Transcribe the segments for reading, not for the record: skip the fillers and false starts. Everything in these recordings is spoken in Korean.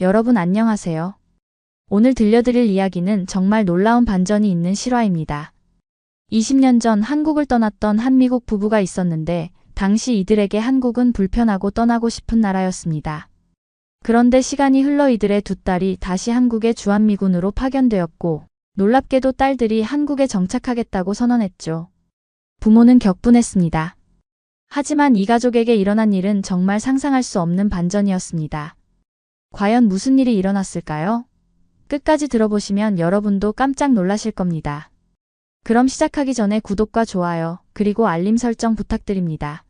여러분 안녕하세요. 오늘 들려드릴 이야기는 정말 놀라운 반전이 있는 실화입니다. 20년 전 한국을 떠났던 한미국 부부가 있었는데 당시 이들에게 한국은 불편하고 떠나고 싶은 나라였습니다. 그런데 시간이 흘러 이들의 두 딸이 다시 한국의 주한미군으로 파견되었고 놀랍게도 딸들이 한국에 정착하겠다고 선언했죠. 부모는 격분했습니다. 하지만 이 가족에게 일어난 일은 정말 상상할 수 없는 반전이었습니다. 과연 무슨 일이 일어났을까요? 끝까지 들어보시면 여러분도 깜짝 놀라실 겁니다. 그럼 시작하기 전에 구독과 좋아요, 그리고 알림 설정 부탁드립니다.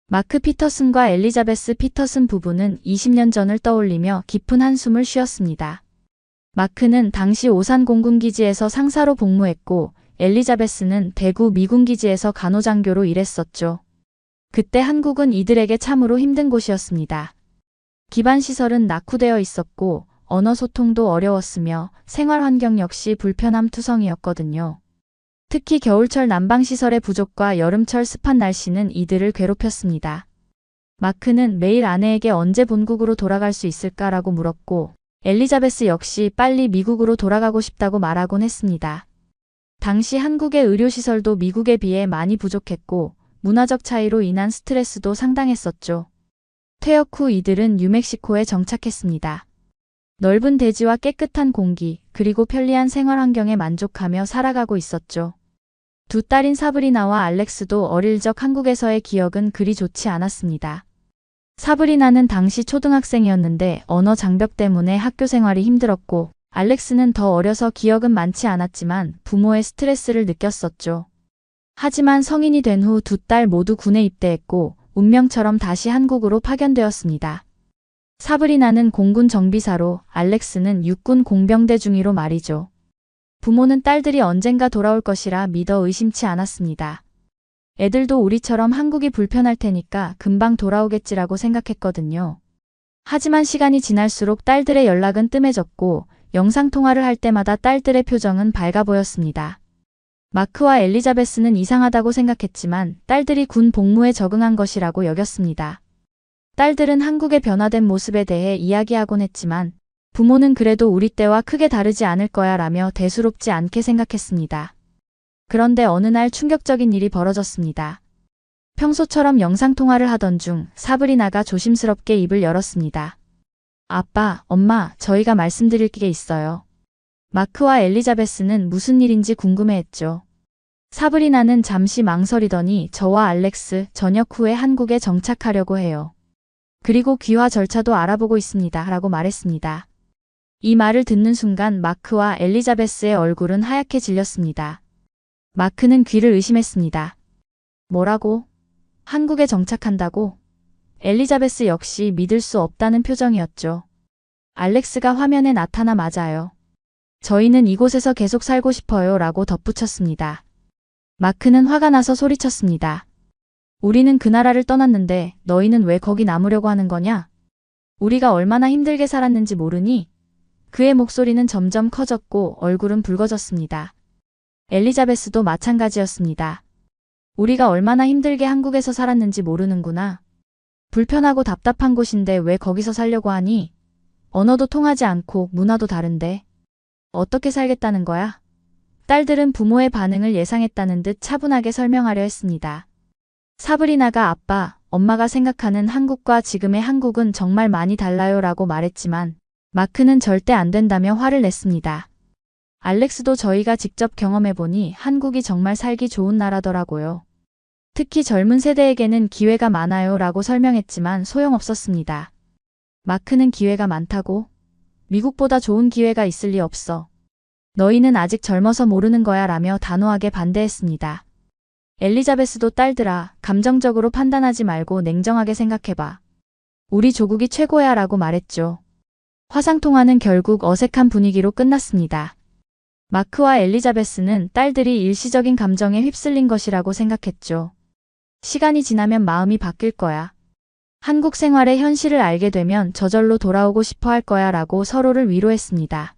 마크 피터슨과 엘리자베스 피터슨 부부는 20년 전을 떠올리며 깊은 한숨을 쉬었습니다. 마크는 당시 오산 공군기지에서 상사로 복무했고 엘리자베스는 대구 미군기지에서 간호장교로 일했었죠. 그때 한국은 이들에게 참으로 힘든 곳이었습니다. 기반시설은 낙후되어 있었고 언어 소통도 어려웠으며 생활 환경 역시 불편함투성이었거든요. 특히 겨울철 난방시설의 부족과 여름철 습한 날씨는 이들을 괴롭혔습니다. 마크는 매일 아내에게 언제 본국으로 돌아갈 수 있을까라고 물었고 엘리자베스 역시 빨리 미국으로 돌아가고 싶다고 말하곤 했습니다. 당시 한국의 의료시설도 미국에 비해 많이 부족했고 문화적 차이로 인한 스트레스도 상당했었죠. 퇴역 후 이들은 뉴멕시코에 정착했습니다. 넓은 대지와 깨끗한 공기, 그리고 편리한 생활 환경에 만족하며 살아가고 있었죠. 두 딸인 사브리나와 알렉스도 어릴 적 한국에서의 기억은 그리 좋지 않았습니다. 사브리나는 당시 초등학생이었는데 언어 장벽 때문에 학교 생활이 힘들었고 알렉스는 더 어려서 기억은 많지 않았지만 부모의 스트레스를 느꼈었죠. 하지만 성인이 된 후 두 딸 모두 군에 입대했고 운명처럼 다시 한국으로 파견되었습니다. 사브리나는 공군 정비사로, 알렉스는 육군 공병대 중위로 말이죠. 부모는 딸들이 언젠가 돌아올 것이라 믿어 의심치 않았습니다. 애들도 우리처럼 한국이 불편할 테니까 금방 돌아오겠지라고 생각했거든요. 하지만 시간이 지날수록 딸들의 연락은 뜸해졌고 영상통화를 할 때마다 딸들의 표정은 밝아 보였습니다. 마크와 엘리자베스는 이상하다고 생각했지만 딸들이 군 복무에 적응한 것이라고 여겼습니다. 딸들은 한국의 변화된 모습에 대해 이야기하곤 했지만 부모는 그래도 우리 때와 크게 다르지 않을 거야 라며 대수롭지 않게 생각했습니다. 그런데 어느 날 충격적인 일이 벌어졌습니다. 평소처럼 영상통화를 하던 중 사브리나가 조심스럽게 입을 열었습니다. 아빠, 엄마, 저희가 말씀드릴 게 있어요. 마크와 엘리자베스는 무슨 일인지 궁금해했죠. 사브리나는 잠시 망설이더니 저와 알렉스 저녁 후에 한국에 정착하려고 해요. 그리고 귀화 절차도 알아보고 있습니다. 라고 말했습니다. 이 말을 듣는 순간 마크와 엘리자베스의 얼굴은 하얗게 질렸습니다. 마크는 귀를 의심했습니다. 뭐라고? 한국에 정착한다고? 엘리자베스 역시 믿을 수 없다는 표정이었죠. 알렉스가 화면에 나타나자마요. 저희는 이곳에서 계속 살고 싶어요 라고 덧붙였습니다. 마크는 화가 나서 소리쳤습니다. 우리는 그 나라를 떠났는데 너희는 왜 거기 남으려고 하는 거냐? 우리가 얼마나 힘들게 살았는지 모르니? 그의 목소리는 점점 커졌고 얼굴은 붉어졌습니다. 엘리자베스도 마찬가지였습니다. 우리가 얼마나 힘들게 한국에서 살았는지 모르는구나. 불편하고 답답한 곳인데 왜 거기서 살려고 하니? 언어도 통하지 않고 문화도 다른데. 어떻게 살겠다는 거야? 딸들은 부모의 반응을 예상했다는 듯 차분하게 설명하려 했습니다. 사브리나가 아빠, 엄마가 생각하는 한국과 지금의 한국은 정말 많이 달라요 라고 말했지만 마크는 절대 안 된다며 화를 냈습니다. 알렉스도 저희가 직접 경험해보니 한국이 정말 살기 좋은 나라더라고요. 특히 젊은 세대에게는 기회가 많아요 라고 설명했지만 소용없었습니다. 마크는 기회가 많다고? 미국보다 좋은 기회가 있을 리 없어. 너희는 아직 젊어서 모르는 거야 라며 단호하게 반대했습니다. 엘리자베스도 딸들아, 감정적으로 판단하지 말고 냉정하게 생각해봐. 우리 조국이 최고야 라고 말했죠. 화상통화는 결국 어색한 분위기로 끝났습니다. 마크와 엘리자베스는 딸들이 일시적인 감정에 휩쓸린 것이라고 생각했죠. 시간이 지나면 마음이 바뀔 거야. 한국 생활의 현실을 알게 되면 저절로 돌아오고 싶어 할 거야 라고 서로를 위로했습니다.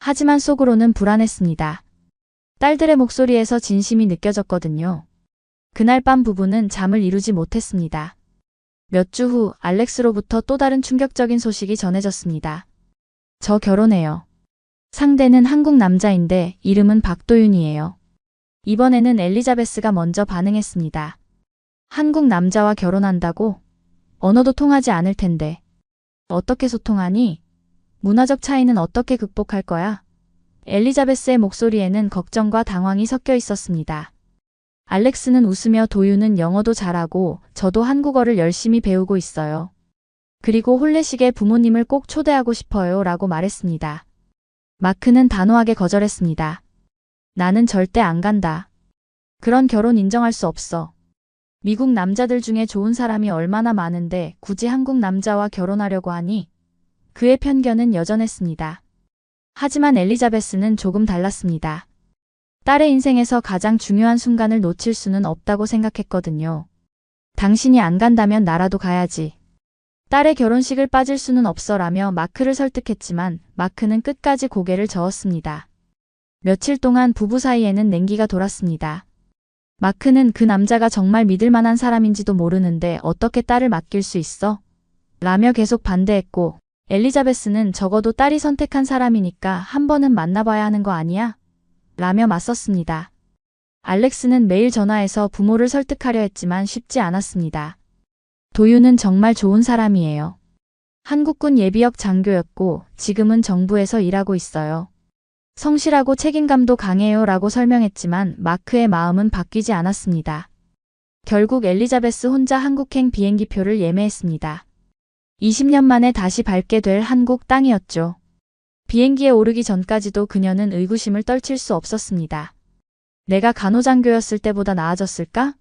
하지만 속으로는 불안했습니다. 딸들의 목소리에서 진심이 느껴졌거든요. 그날 밤 부부는 잠을 이루지 못했습니다. 몇 주 후 알렉스로부터 또 다른 충격적인 소식이 전해졌습니다. 저 결혼해요. 상대는 한국 남자인데 이름은 박도윤이에요. 이번에는 엘리자베스가 먼저 반응했습니다. 한국 남자와 결혼한다고? 언어도 통하지 않을 텐데. 어떻게 소통하니? 문화적 차이는 어떻게 극복할 거야? 엘리자베스의 목소리에는 걱정과 당황이 섞여 있었습니다. 알렉스는 웃으며 도윤은 영어도 잘하고 저도 한국어를 열심히 배우고 있어요. 그리고 혼례식에 부모님을 꼭 초대하고 싶어요 라고 말했습니다. 마크는 단호하게 거절했습니다. 나는 절대 안 간다. 그런 결혼 인정할 수 없어. 미국 남자들 중에 좋은 사람이 얼마나 많은데 굳이 한국 남자와 결혼하려고 하니? 그의 편견은 여전했습니다. 하지만 엘리자베스는 조금 달랐습니다. 딸의 인생에서 가장 중요한 순간을 놓칠 수는 없다고 생각했거든요. 당신이 안 간다면 나라도 가야지. 딸의 결혼식을 빠질 수는 없어라며 마크를 설득했지만 마크는 끝까지 고개를 저었습니다. 며칠 동안 부부 사이에는 냉기가 돌았습니다. 마크는 그 남자가 정말 믿을 만한 사람인지도 모르는데 어떻게 딸을 맡길 수 있어? 라며 계속 반대했고 엘리자베스는 적어도 딸이 선택한 사람이니까 한 번은 만나봐야 하는 거 아니야? 라며 맞섰습니다. 알렉스는 매일 전화해서 부모를 설득하려 했지만 쉽지 않았습니다. 도윤은 정말 좋은 사람이에요. 한국군 예비역 장교였고 지금은 정부에서 일하고 있어요. 성실하고 책임감도 강해요 라고 설명했지만 마크의 마음은 바뀌지 않았습니다. 결국 엘리자베스 혼자 한국행 비행기표를 예매했습니다. 20년 만에 다시 밟게 될 한국 땅이었죠. 비행기에 오르기 전까지도 그녀는 의구심을 떨칠 수 없었습니다. 내가 간호장교였을 때보다 나아졌을까?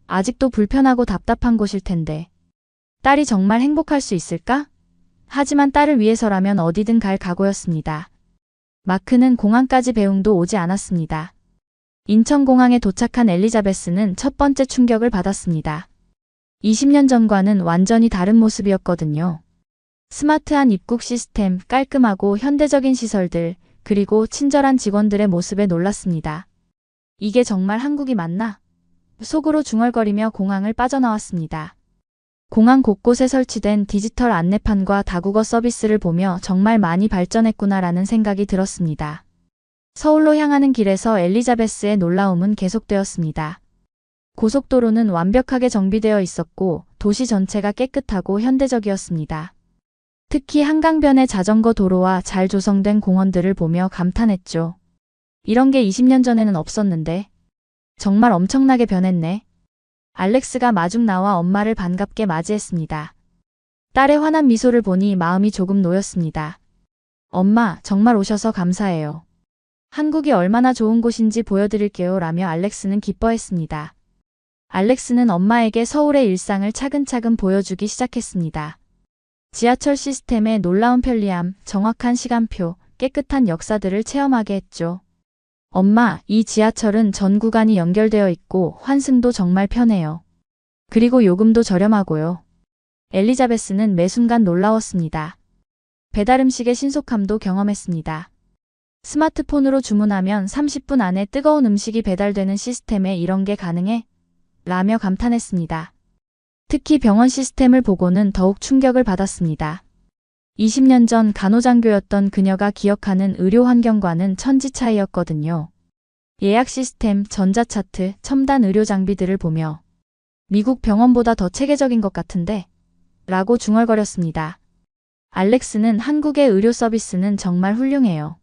아직도 불편하고 답답한 곳일 텐데. 딸이 정말 행복할 수 있을까? 하지만 딸을 위해서라면 어디든 갈 각오였습니다. 마크는 공항까지 배웅도 오지 않았습니다. 인천공항에 도착한 엘리자베스는 첫 번째 충격을 받았습니다. 20년 전과는 완전히 다른 모습이었거든요. 스마트한 입국 시스템, 깔끔하고 현대적인 시설들, 그리고 친절한 직원들의 모습에 놀랐습니다. 이게 정말 한국이 맞나? 속으로 중얼거리며 공항을 빠져나왔습니다. 공항 곳곳에 설치된 디지털 안내판과 다국어 서비스를 보며 정말 많이 발전했구나라는 생각이 들었습니다. 서울로 향하는 길에서 엘리자베스의 놀라움은 계속되었습니다. 고속도로는 완벽하게 정비되어 있었고 도시 전체가 깨끗하고 현대적이었습니다. 특히 한강변의 자전거 도로와 잘 조성된 공원들을 보며 감탄했죠. 이런 게 20년 전에는 없었는데 정말 엄청나게 변했네. 알렉스가 마중 나와 엄마를 반갑게 맞이했습니다. 딸의 환한 미소를 보니 마음이 조금 놓였습니다. 엄마, 정말 오셔서 감사해요. 한국이 얼마나 좋은 곳인지 보여드릴게요 라며 알렉스는 기뻐했습니다. 알렉스는 엄마에게 서울의 일상을 차근차근 보여주기 시작했습니다. 지하철 시스템의 놀라운 편리함, 정확한 시간표, 깨끗한 역사들을 체험하게 했죠. 엄마, 이 지하철은 전 구간이 연결되어 있고 환승도 정말 편해요. 그리고 요금도 저렴하고요. 엘리자베스는 매 순간 놀라웠습니다. 배달 음식의 신속함도 경험했습니다. 스마트폰으로 주문하면 30분 안에 뜨거운 음식이 배달되는 시스템에 이런 게 가능해? 라며 감탄했습니다. 특히 병원 시스템을 보고는 더욱 충격을 받았습니다. 20년 전 간호장교였던 그녀가 기억하는 의료 환경과는 천지 차이였거든요. 예약 시스템, 전자차트, 첨단 의료 장비들을 보며 미국 병원보다 더 체계적인 것 같은데? 라고 중얼거렸습니다. 알렉스는 한국의 의료 서비스는 정말 훌륭해요.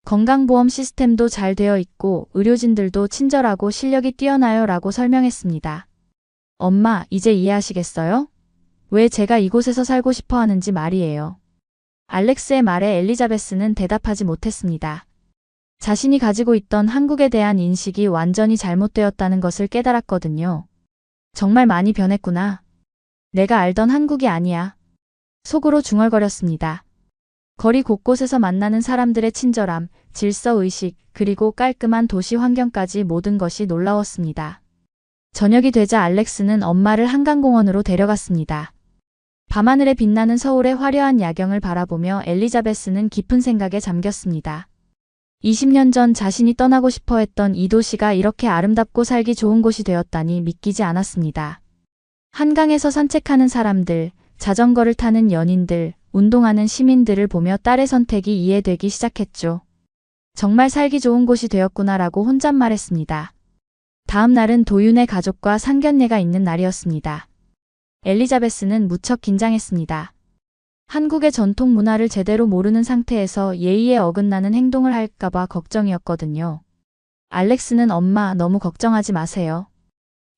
건강보험 시스템도 잘 되어 있고 의료진들도 친절하고 실력이 뛰어나요 라고 설명했습니다. 엄마, 이제 이해하시겠어요? 왜 제가 이곳에서 살고 싶어 하는지 말이에요. 알렉스의 말에 엘리자베스는 대답하지 못했습니다. 자신이 가지고 있던 한국에 대한 인식이 완전히 잘못되었다는 것을 깨달았거든요. 정말 많이 변했구나. 내가 알던 한국이 아니야. 속으로 중얼거렸습니다. 거리 곳곳에서 만나는 사람들의 친절함, 질서의식, 그리고 깔끔한 도시 환경까지 모든 것이 놀라웠습니다. 저녁이 되자 알렉스는 엄마를 한강공원으로 데려갔습니다. 밤하늘에 빛나는 서울의 화려한 야경을 바라보며 엘리자베스는 깊은 생각에 잠겼습니다. 20년 전 자신이 떠나고 싶어 했던 이 도시가 이렇게 아름답고 살기 좋은 곳이 되었다니 믿기지 않았습니다. 한강에서 산책하는 사람들, 자전거를 타는 연인들, 운동하는 시민들을 보며 딸의 선택이 이해되기 시작했죠. 정말 살기 좋은 곳이 되었구나라고 혼잣말했습니다. 다음 날은 도윤의 가족과 상견례가 있는 날이었습니다. 엘리자베스는 무척 긴장했습니다. 한국의 전통 문화를 제대로 모르는 상태에서 예의에 어긋나는 행동을 할까봐 걱정이었거든요. 알렉스는 엄마 너무 걱정하지 마세요.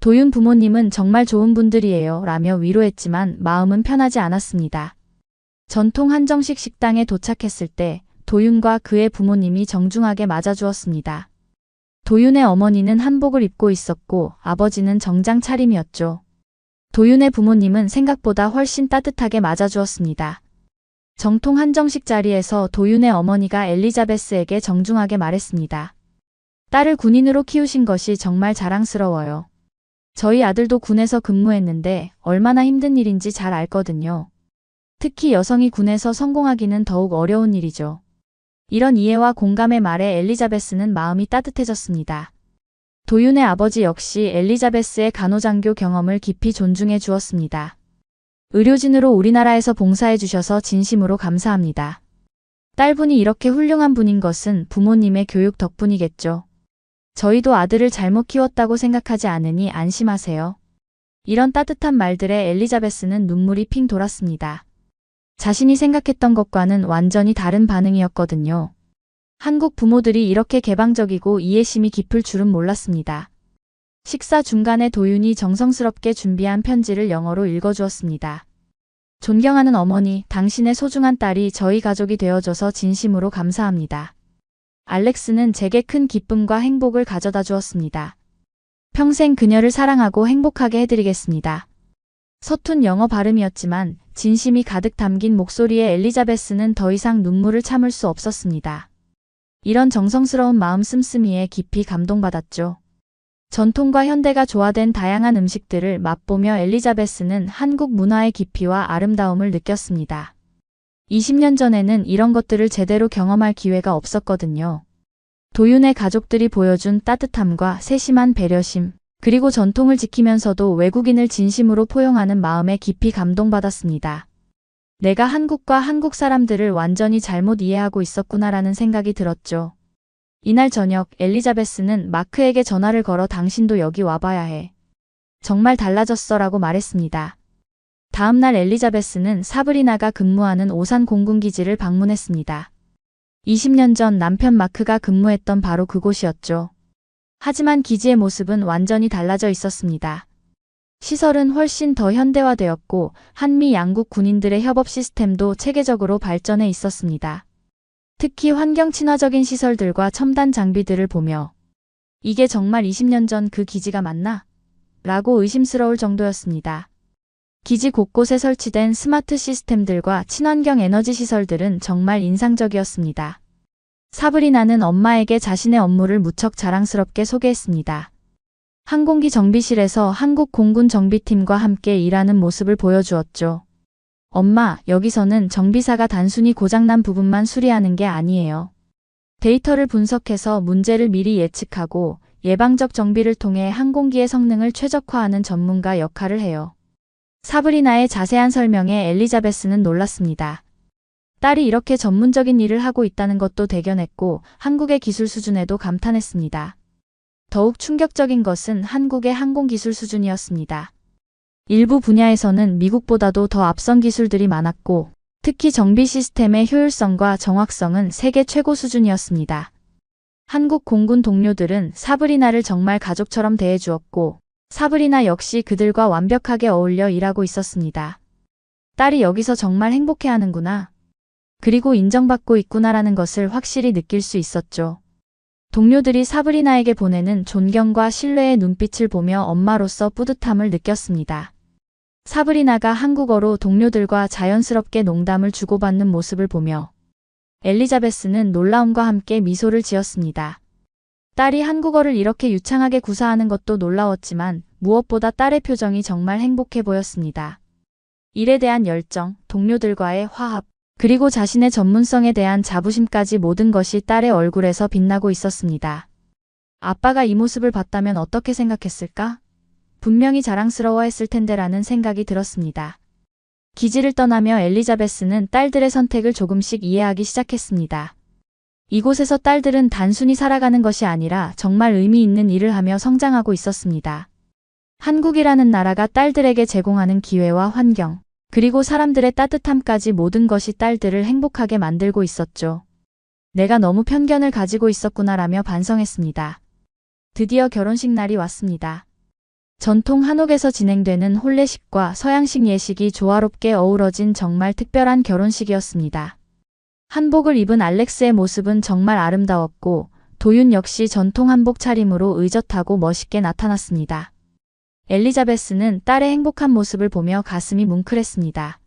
도윤 부모님은 정말 좋은 분들이에요 라며 위로했지만 마음은 편하지 않았습니다. 전통 한정식 식당에 도착했을 때 도윤과 그의 부모님이 정중하게 맞아주었습니다. 도윤의 어머니는 한복을 입고 있었고 아버지는 정장 차림이었죠. 도윤의 부모님은 생각보다 훨씬 따뜻하게 맞아주었습니다. 정통 한정식 자리에서 도윤의 어머니가 엘리자베스에게 정중하게 말했습니다. 딸을 군인으로 키우신 것이 정말 자랑스러워요. 저희 아들도 군에서 근무했는데 얼마나 힘든 일인지 잘 알거든요. 특히 여성이 군에서 성공하기는 더욱 어려운 일이죠. 이런 이해와 공감의 말에 엘리자베스는 마음이 따뜻해졌습니다. 도윤의 아버지 역시 엘리자베스의 간호장교 경험을 깊이 존중해 주었습니다. 의료진으로 우리나라에서 봉사해 주셔서 진심으로 감사합니다. 딸분이 이렇게 훌륭한 분인 것은 부모님의 교육 덕분이겠죠. 저희도 아들을 잘못 키웠다고 생각하지 않으니 안심하세요. 이런 따뜻한 말들에 엘리자베스는 눈물이 핑 돌았습니다. 자신이 생각했던 것과는 완전히 다른 반응이었거든요. 한국 부모들이 이렇게 개방적이고 이해심이 깊을 줄은 몰랐습니다. 식사 중간에 도윤이 정성스럽게 준비한 편지를 영어로 읽어주었습니다. 존경하는 어머니, 당신의 소중한 딸이 저희 가족이 되어줘서 진심으로 감사합니다. 알렉스는 제게 큰 기쁨과 행복을 가져다 주었습니다. 평생 그녀를 사랑하고 행복하게 해드리겠습니다. 서툰 영어 발음이었지만 진심이 가득 담긴 목소리에 엘리자베스는 더 이상 눈물을 참을 수 없었습니다. 이런 정성스러운 마음 씀씀이에 깊이 감동받았죠. 전통과 현대가 조화된 다양한 음식들을 맛보며 엘리자베스는 한국 문화의 깊이와 아름다움을 느꼈습니다. 20년 전에는 이런 것들을 제대로 경험할 기회가 없었거든요. 도윤의 가족들이 보여준 따뜻함과 세심한 배려심, 그리고 전통을 지키면서도 외국인을 진심으로 포용하는 마음에 깊이 감동받았습니다. 내가 한국과 한국 사람들을 완전히 잘못 이해하고 있었구나라는 생각이 들었죠. 이날 저녁 엘리자베스는 마크에게 전화를 걸어 당신도 여기 와봐야 해. 정말 달라졌어 라고 말했습니다. 다음 날 엘리자베스는 사브리나가 근무하는 오산 공군기지를 방문했습니다. 20년 전 남편 마크가 근무했던 바로 그곳이었죠. 하지만 기지의 모습은 완전히 달라져 있었습니다. 시설은 훨씬 더 현대화되었고 한미 양국 군인들의 협업 시스템도 체계적으로 발전해 있었습니다. 특히 환경 친화적인 시설들과 첨단 장비들을 보며 이게 정말 20년 전 그 기지가 맞나? 라고 의심스러울 정도였습니다. 기지 곳곳에 설치된 스마트 시스템들과 친환경 에너지 시설들은 정말 인상적이었습니다. 사브리나는 엄마에게 자신의 업무를 무척 자랑스럽게 소개했습니다. 항공기 정비실에서 한국 공군 정비팀과 함께 일하는 모습을 보여주었죠. 엄마, 여기서는 정비사가 단순히 고장난 부분만 수리하는 게 아니에요. 데이터를 분석해서 문제를 미리 예측하고 예방적 정비를 통해 항공기의 성능을 최적화하는 전문가 역할을 해요. 사브리나의 자세한 설명에 엘리자베스는 놀랐습니다. 딸이 이렇게 전문적인 일을 하고 있다는 것도 대견했고 한국의 기술 수준에도 감탄했습니다. 더욱 충격적인 것은 한국의 항공기술 수준이었습니다. 일부 분야에서는 미국보다도 더 앞선 기술들이 많았고 특히 정비 시스템의 효율성과 정확성은 세계 최고 수준이었습니다. 한국 공군 동료들은 사브리나를 정말 가족처럼 대해주었고 사브리나 역시 그들과 완벽하게 어울려 일하고 있었습니다. 딸이 여기서 정말 행복해하는구나. 그리고 인정받고 있구나라는 것을 확실히 느낄 수 있었죠. 동료들이 사브리나에게 보내는 존경과 신뢰의 눈빛을 보며 엄마로서 뿌듯함을 느꼈습니다. 사브리나가 한국어로 동료들과 자연스럽게 농담을 주고받는 모습을 보며 엘리자베스는 놀라움과 함께 미소를 지었습니다. 딸이 한국어를 이렇게 유창하게 구사하는 것도 놀라웠지만 무엇보다 딸의 표정이 정말 행복해 보였습니다. 일에 대한 열정, 동료들과의 화합, 그리고 자신의 전문성에 대한 자부심까지 모든 것이 딸의 얼굴에서 빛나고 있었습니다. 아빠가 이 모습을 봤다면 어떻게 생각했을까? 분명히 자랑스러워했을 텐데라는 생각이 들었습니다. 기지를 떠나며 엘리자베스는 딸들의 선택을 조금씩 이해하기 시작했습니다. 이곳에서 딸들은 단순히 살아가는 것이 아니라 정말 의미 있는 일을 하며 성장하고 있었습니다. 한국이라는 나라가 딸들에게 제공하는 기회와 환경, 그리고 사람들의 따뜻함까지 모든 것이 딸들을 행복하게 만들고 있었죠. 내가 너무 편견을 가지고 있었구나라며 반성했습니다. 드디어 결혼식 날이 왔습니다. 전통 한옥에서 진행되는 혼례식과 서양식 예식이 조화롭게 어우러진 정말 특별한 결혼식이었습니다. 한복을 입은 알렉스의 모습은 정말 아름다웠고 도윤 역시 전통 한복 차림으로 의젓하고 멋있게 나타났습니다. 엘리자베스는 딸의 행복한 모습을 보며 가슴이 뭉클했습니다.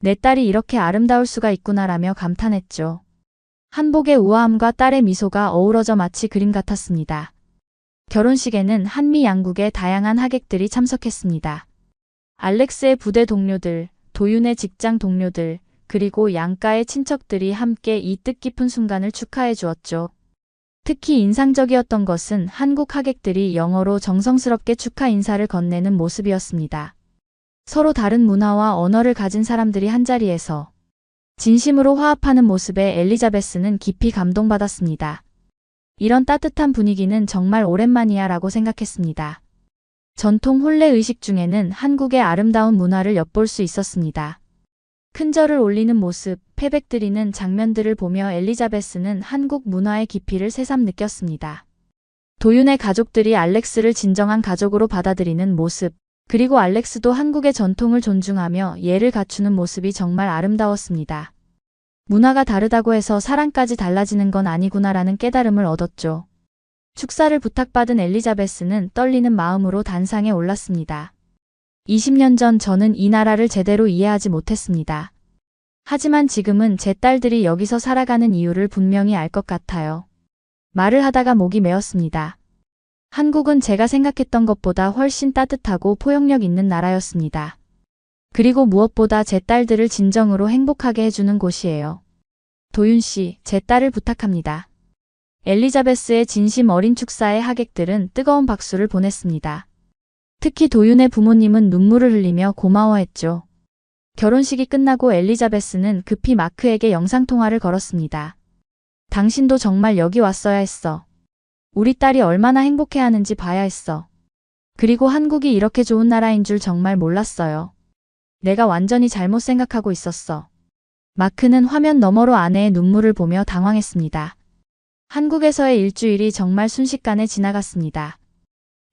내 딸이 이렇게 아름다울 수가 있구나라며 감탄했죠. 한복의 우아함과 딸의 미소가 어우러져 마치 그림 같았습니다. 결혼식에는 한미 양국의 다양한 하객들이 참석했습니다. 알렉스의 부대 동료들, 도윤의 직장 동료들, 그리고 양가의 친척들이 함께 이 뜻깊은 순간을 축하해 주었죠. 특히 인상적이었던 것은 한국 하객들이 영어로 정성스럽게 축하 인사를 건네는 모습이었습니다. 서로 다른 문화와 언어를 가진 사람들이 한자리에서 진심으로 화합하는 모습에 엘리자베스는 깊이 감동받았습니다. 이런 따뜻한 분위기는 정말 오랜만이야 라고 생각했습니다. 전통 혼례 의식 중에는 한국의 아름다운 문화를 엿볼 수 있었습니다. 큰 절을 올리는 모습, 패백 드리는 장면들을 보며 엘리자베스는 한국 문화의 깊이를 새삼 느꼈습니다. 도윤의 가족들이 알렉스를 진정한 가족으로 받아들이는 모습, 그리고 알렉스도 한국의 전통을 존중하며 예를 갖추는 모습이 정말 아름다웠습니다. 문화가 다르다고 해서 사랑까지 달라지는 건 아니구나라는 깨달음을 얻었죠. 축사를 부탁받은 엘리자베스는 떨리는 마음으로 단상에 올랐습니다. 20년 전 저는 이 나라를 제대로 이해하지 못했습니다. 하지만 지금은 제 딸들이 여기서 살아가는 이유를 분명히 알 것 같아요. 말을 하다가 목이 메었습니다. 한국은 제가 생각했던 것보다 훨씬 따뜻하고 포용력 있는 나라였습니다. 그리고 무엇보다 제 딸들을 진정으로 행복하게 해주는 곳이에요. 도윤 씨, 제 딸을 부탁합니다. 엘리자베스의 진심 어린 축사에 하객들은 뜨거운 박수를 보냈습니다. 특히 도윤의 부모님은 눈물을 흘리며 고마워했죠. 결혼식이 끝나고 엘리자베스는 급히 마크에게 영상통화를 걸었습니다. 당신도 정말 여기 왔어야 했어. 우리 딸이 얼마나 행복해하는지 봐야 했어. 그리고 한국이 이렇게 좋은 나라인 줄 정말 몰랐어요. 내가 완전히 잘못 생각하고 있었어. 마크는 화면 너머로 아내의 눈물을 보며 당황했습니다. 한국에서의 일주일이 정말 순식간에 지나갔습니다.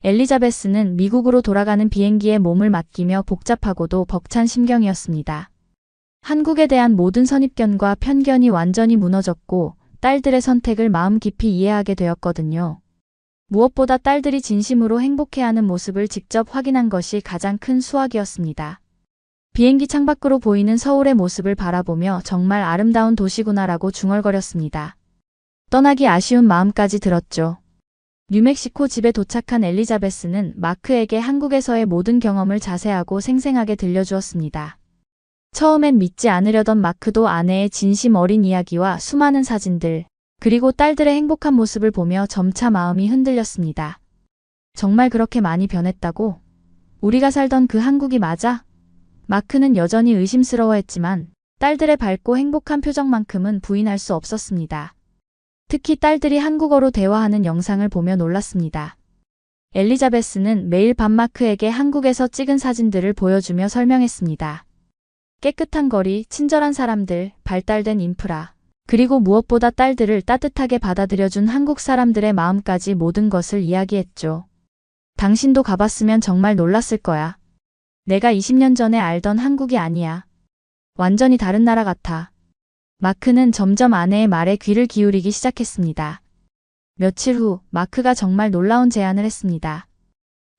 엘리자베스는 미국으로 돌아가는 비행기에 몸을 맡기며 복잡하고도 벅찬 심경이었습니다. 한국에 대한 모든 선입견과 편견이 완전히 무너졌고 딸들의 선택을 마음 깊이 이해하게 되었거든요. 무엇보다 딸들이 진심으로 행복해하는 모습을 직접 확인한 것이 가장 큰 수확이었습니다. 비행기 창밖으로 보이는 서울의 모습을 바라보며 정말 아름다운 도시구나라고 중얼거렸습니다. 떠나기 아쉬운 마음까지 들었죠. 뉴멕시코 집에 도착한 엘리자베스는 마크에게 한국에서의 모든 경험을 자세하고 생생하게 들려주었습니다. 처음엔 믿지 않으려던 마크도 아내의 진심 어린 이야기와 수많은 사진들, 그리고 딸들의 행복한 모습을 보며 점차 마음이 흔들렸습니다. 정말 그렇게 많이 변했다고? 우리가 살던 그 한국이 맞아? 마크는 여전히 의심스러워했지만 딸들의 밝고 행복한 표정만큼은 부인할 수 없었습니다. 특히 딸들이 한국어로 대화하는 영상을 보며 놀랐습니다. 엘리자베스는 매일 밤 마크에게 한국에서 찍은 사진들을 보여주며 설명했습니다. 깨끗한 거리, 친절한 사람들, 발달된 인프라, 그리고 무엇보다 딸들을 따뜻하게 받아들여준 한국 사람들의 마음까지 모든 것을 이야기했죠. 당신도 가봤으면 정말 놀랐을 거야. 내가 20년 전에 알던 한국이 아니야. 완전히 다른 나라 같아. 마크는 점점 아내의 말에 귀를 기울이기 시작했습니다. 며칠 후 마크가 정말 놀라운 제안을 했습니다.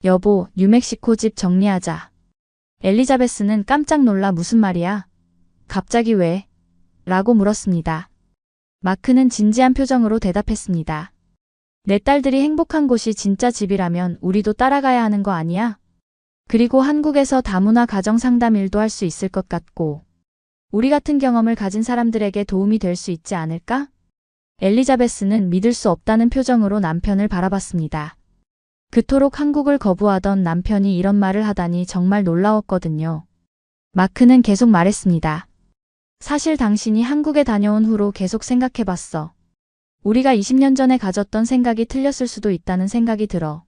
여보, 뉴멕시코 집 정리하자. 엘리자베스는 깜짝 놀라 무슨 말이야? 갑자기 왜? 라고 물었습니다. 마크는 진지한 표정으로 대답했습니다. 내 딸들이 행복한 곳이 진짜 집이라면 우리도 따라가야 하는 거 아니야? 그리고 한국에서 다문화 가정 상담 일도 할 수 있을 것 같고 우리 같은 경험을 가진 사람들에게 도움이 될 수 있지 않을까? 엘리자베스는 믿을 수 없다는 표정으로 남편을 바라봤습니다. 그토록 한국을 거부하던 남편이 이런 말을 하다니 정말 놀라웠거든요. 마크는 계속 말했습니다. 사실 당신이 한국에 다녀온 후로 계속 생각해봤어. 우리가 20년 전에 가졌던 생각이 틀렸을 수도 있다는 생각이 들어.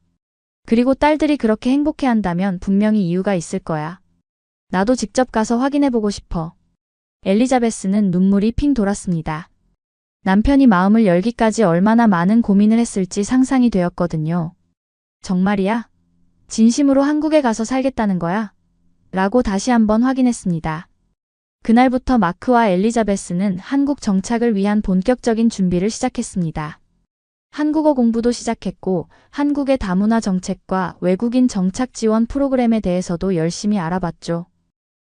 그리고 딸들이 그렇게 행복해한다면 분명히 이유가 있을 거야. 나도 직접 가서 확인해보고 싶어. 엘리자베스는 눈물이 핑 돌았습니다. 남편이 마음을 열기까지 얼마나 많은 고민을 했을지 상상이 되었거든요. 정말이야? 진심으로 한국에 가서 살겠다는 거야? 라고 다시 한번 확인했습니다. 그날부터 마크와 엘리자베스는 한국 정착을 위한 본격적인 준비를 시작했습니다. 한국어 공부도 시작했고 한국의 다문화 정책과 외국인 정착 지원 프로그램에 대해서도 열심히 알아봤죠.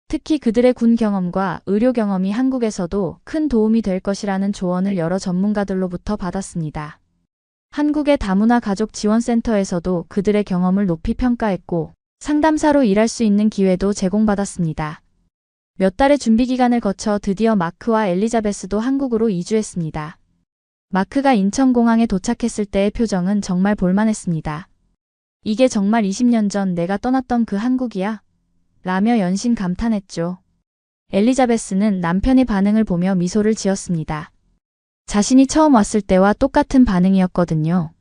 특히 그들의 군 경험과 의료 경험이 한국에서도 큰 도움이 될 것이라는 조언을 여러 전문가들로부터 받았습니다. 한국의 다문화 가족 지원센터에서도 그들의 경험을 높이 평가했고 상담사로 일할 수 있는 기회도 제공받았습니다. 몇 달의 준비 기간을 거쳐 드디어 마크와 엘리자베스도 한국으로 이주했습니다. 마크가 인천공항에 도착했을 때의 표정은 정말 볼만했습니다. 이게 정말 20년 전 내가 떠났던 그 한국이야? 라며 연신 감탄했죠. 엘리자베스는 남편의 반응을 보며 미소를 지었습니다. 자신이 처음 왔을 때와 똑같은 반응이었거든요.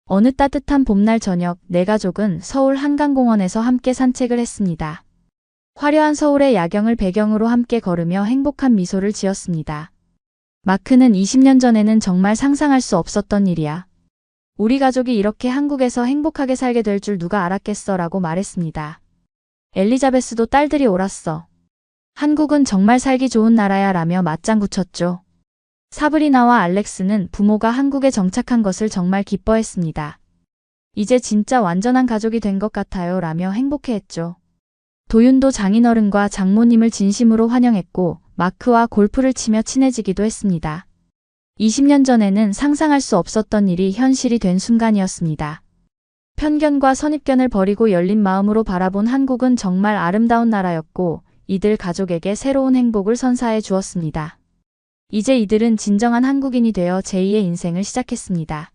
어느 따뜻한 봄날 저녁 네 가족은 서울 한강공원에서 함께 산책을 했습니다. 화려한 서울의 야경을 배경으로 함께 걸으며 행복한 미소를 지었습니다. 마크는 20년 전에는 정말 상상할 수 없었던 일이야. 우리 가족이 이렇게 한국에서 행복하게 살게 될 줄 누가 알았겠어 라고 말했습니다. 엘리자베스도 딸들이 옳았어. 한국은 정말 살기 좋은 나라야 라며 맞장구 쳤죠. 사브리나와 알렉스는 부모가 한국에 정착한 것을 정말 기뻐했습니다. 이제 진짜 완전한 가족이 된 것 같아요 라며 행복해했죠. 도윤도 장인어른과 장모님을 진심으로 환영했고 마크와 골프를 치며 친해지기도 했습니다. 20년 전에는 상상할 수 없었던 일이 현실이 된 순간이었습니다. 편견과 선입견을 버리고 열린 마음으로 바라본 한국은 정말 아름다운 나라였고 이들 가족에게 새로운 행복을 선사해 주었습니다. 이제 이들은 진정한 한국인이 되어 제2의 인생을 시작했습니다.